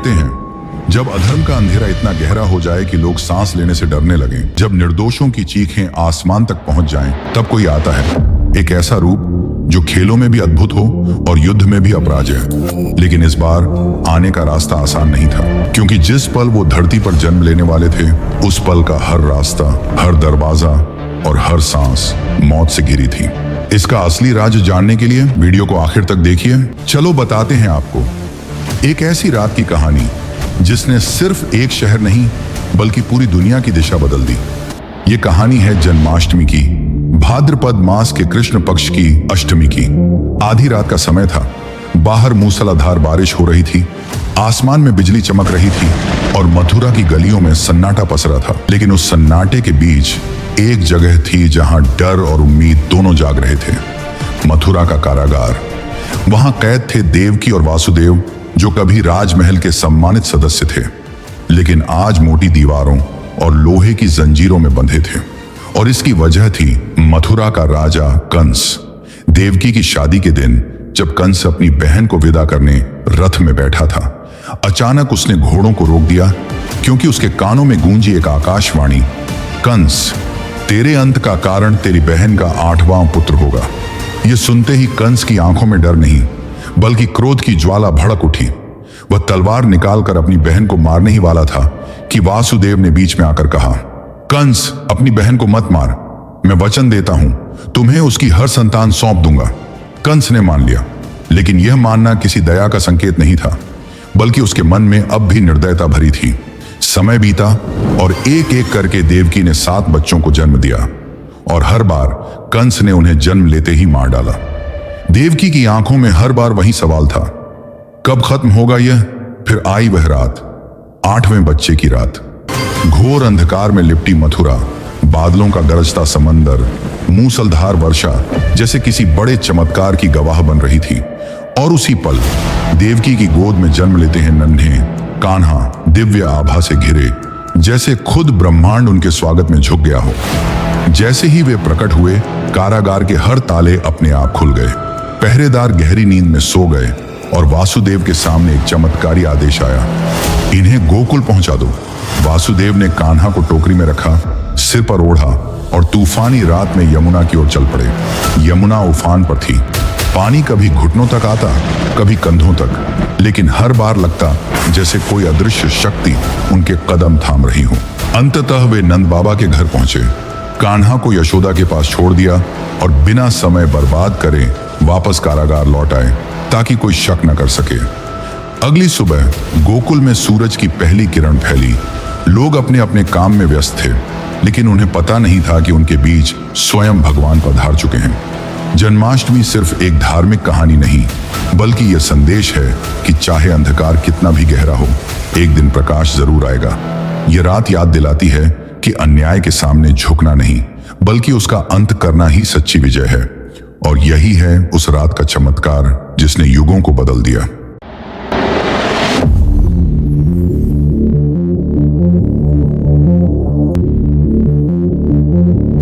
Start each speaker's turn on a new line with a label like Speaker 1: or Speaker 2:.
Speaker 1: कहते हैं, जब अधर्म का अंधेरा इतना गहरा हो जाए कि लोग सांस लेने से डरने लगें, जब निर्दोषों की चीखें आसमान तक पहुंच जाएं, तब कोई आता है, एक ऐसा रूप जो खेलों में भी अद्भुत हो और युद्ध में भी अपराजय। लेकिन इस बार आने का रास्ता आसान नहीं था, क्योंकि जिस पल वो धरती पर जन्म लेने वाले थे, उस पल का हर रास्ता, हर दरवाजा और हर सांस मौत से घिरी थी। इसका असली राज जानने के लिए वीडियो को आखिर तक देखिए। चलो बताते हैं आपको एक ऐसी रात की कहानी जिसने सिर्फ एक शहर नहीं बल्कि पूरी दुनिया की दिशा बदल दी। ये कहानी है जन्माष्टमी की, भाद्रपद मास के कृष्ण पक्ष की अष्टमी की। आधी रात का समय था, बाहर मूसलाधार बारिश हो रही थी, आसमान में बिजली चमक रही थी और मथुरा की गलियों में सन्नाटा पसरा था। लेकिन उस सन्नाटे के बीच एक जगह थी जहां डर और उम्मीद दोनों जाग रहे थे, मथुरा का कारागार। वहां कैद थे देवकी और वासुदेव, जो कभी राजमहल के सम्मानित सदस्य थे, लेकिन आज मोटी दीवारों और लोहे की जंजीरों में बंधे थे। और इसकी वजह थी मथुरा का राजा कंस। देवकी की शादी के दिन जब कंस अपनी बहन को विदा करने रथ में बैठा था, अचानक उसने घोड़ों को रोक दिया, क्योंकि उसके कानों में गूंजी एक आकाशवाणी, कंस, तेरे अंत का कारण तेरी बहन का 8वां पुत्र होगा। यह सुनते ही कंस की आंखों में डर नहीं बल्कि क्रोध की ज्वाला भड़क उठी। वह तलवार निकालकर अपनी बहन को मारने ही वाला था कि वासुदेव ने बीच में आकर कहा, कंस, अपनी बहन को मत मार, मैं वचन देता हूं तुम्हें उसकी हर संतान सौंप दूंगा। कंस ने मान लिया, लेकिन यह मानना किसी दया का संकेत नहीं था, बल्कि उसके मन में अब भी निर्दयता भरी थी। समय बीता और एक एक करके देवकी ने 7 बच्चों को जन्म दिया और हर बार कंस ने उन्हें जन्म लेते ही मार डाला। देवकी की आंखों में हर बार वही सवाल था, कब खत्म होगा यह? फिर आई वह रात, 8वें बच्चे की रात। घोर अंधकार में लिपटी मथुरा, बादलों का गरजता समंदर, मूसलधार वर्षा जैसे किसी बड़े चमत्कार की गवाह बन रही थी। और उसी पल देवकी की गोद में जन्म लेते हैं नन्हे कान्हा, दिव्य आभा से घिरे, जैसे खुद ब्रह्मांड उनके स्वागत में झुक गया हो। जैसे ही वे प्रकट हुए, कारागार के हर ताले अपने आप खुल गए, पहरेदार गहरी नींद में सो गए और वासुदेव के सामने एक चमत्कारी आदेश आया, इन्हें गोकुल पहुंचा दो। वासुदेव ने कान्हा को टोकरी में रखा, सिर पर ओढ़ा और तूफानी रात में यमुना की ओर चल पड़े। यमुना उफान पर थी, पानी कभी घुटनों तक आता, कभी कंधों तक, लेकिन हर बार लगता जैसे कोई अदृश्य शक्ति उनके कदम थाम रही हो। अंततः वे नंद बाबा के घर पहुंचे, कान्हा को यशोदा के पास छोड़ दिया और बिना समय बर्बाद करे वापस कारागार लौट आए, ताकि कोई शक न कर सके। अगली सुबह गोकुल में सूरज की पहली किरण फैली। लोग अपने अपने काम में व्यस्त थे, लेकिन उन्हें पता नहीं था कि उनके बीच स्वयं भगवान पधार चुके हैं। जन्माष्टमी सिर्फ एक धार्मिक कहानी नहीं, बल्कि यह संदेश है कि चाहे अंधकार कितना भी गहरा हो, एक दिन प्रकाश जरूर आएगा। यह रात याद दिलाती है कि अन्याय के सामने झुकना नहीं, बल्कि उसका अंत करना ही सच्ची विजय है। और यही है उस रात का चमत्कार जिसने युगों को बदल दिया।